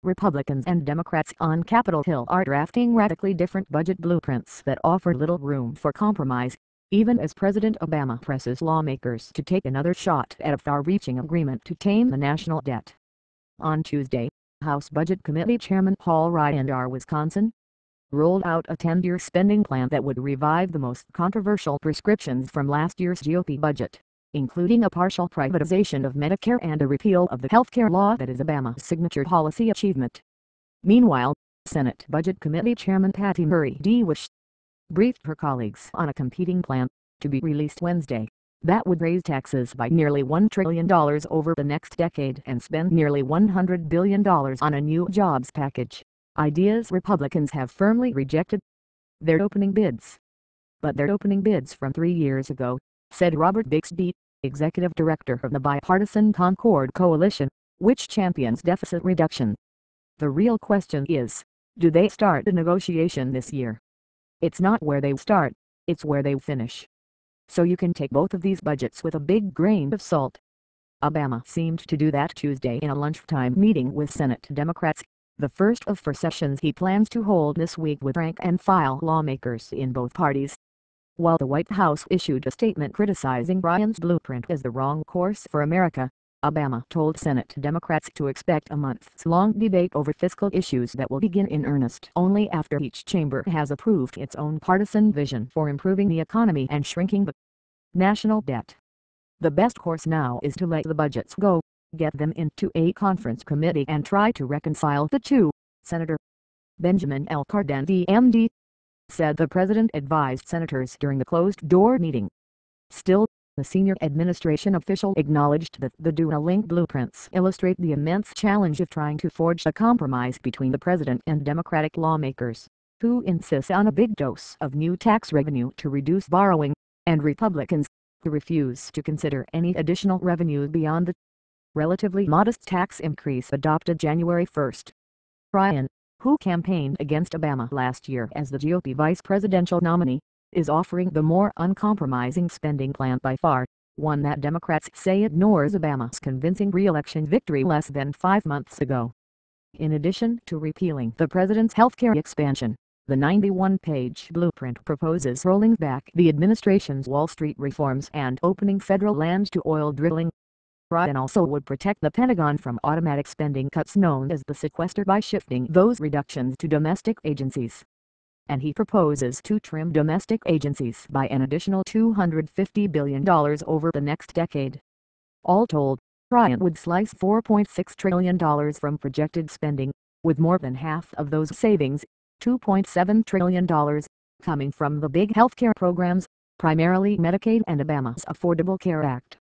Republicans and Democrats on Capitol Hill are drafting radically different budget blueprints that offer little room for compromise, even as President Obama presses lawmakers to take another shot at a far-reaching agreement to tame the national debt. On Tuesday, House Budget Committee Chairman Paul Ryan of Wisconsin rolled out a 10-year spending plan that would revive the most controversial prescriptions from last year's GOP budget, including a partial privatization of Medicare and a repeal of the healthcare law that is Obama's signature policy achievement. Meanwhile, Senate Budget Committee Chairman Patty Murray DeWitt briefed her colleagues on a competing plan, to be released Wednesday, that would raise taxes by nearly $1 trillion over the next decade and spend nearly $100 billion on a new jobs package, ideas Republicans have firmly rejected. They're opening bids. But they're opening bids from 3 years ago, said Robert Bixby, executive director of the bipartisan Concord Coalition, which champions deficit reduction. The real question is, do they start the negotiation this year? It's not where they start, it's where they finish. So you can take both of these budgets with a big grain of salt. Obama seemed to do that Tuesday in a lunchtime meeting with Senate Democrats, the first of 4 sessions he plans to hold this week with rank-and-file lawmakers in both parties. While the White House issued a statement criticizing Ryan's blueprint as the wrong course for America, Obama told Senate Democrats to expect a months-long debate over fiscal issues that will begin in earnest only after each chamber has approved its own partisan vision for improving the economy and shrinking the national debt. The best course now is to let the budgets go, get them into a conference committee and try to reconcile the two, Senator Benjamin L. Cardin MD said the president advised senators during the closed-door meeting. Still, the senior administration official acknowledged that the dual-link blueprints illustrate the immense challenge of trying to forge a compromise between the president and Democratic lawmakers, who insist on a big dose of new tax revenue to reduce borrowing, and Republicans, who refuse to consider any additional revenue beyond the relatively modest tax increase adopted January 1. Ryan, who campaigned against Obama last year as the GOP vice presidential nominee, is offering the more uncompromising spending plan by far, one that Democrats say ignores Obama's convincing re-election victory less than 5 months ago. In addition to repealing the president's healthcare expansion, the 91-page blueprint proposes rolling back the administration's Wall Street reforms and opening federal land to oil drilling. Ryan also would protect the Pentagon from automatic spending cuts known as the sequester by shifting those reductions to domestic agencies. And he proposes to trim domestic agencies by an additional $250 billion over the next decade. All told, Ryan would slice $4.6 trillion from projected spending, with more than half of those savings, $2.7 trillion, coming from the big healthcare programs, primarily Medicaid and Obama's Affordable Care Act.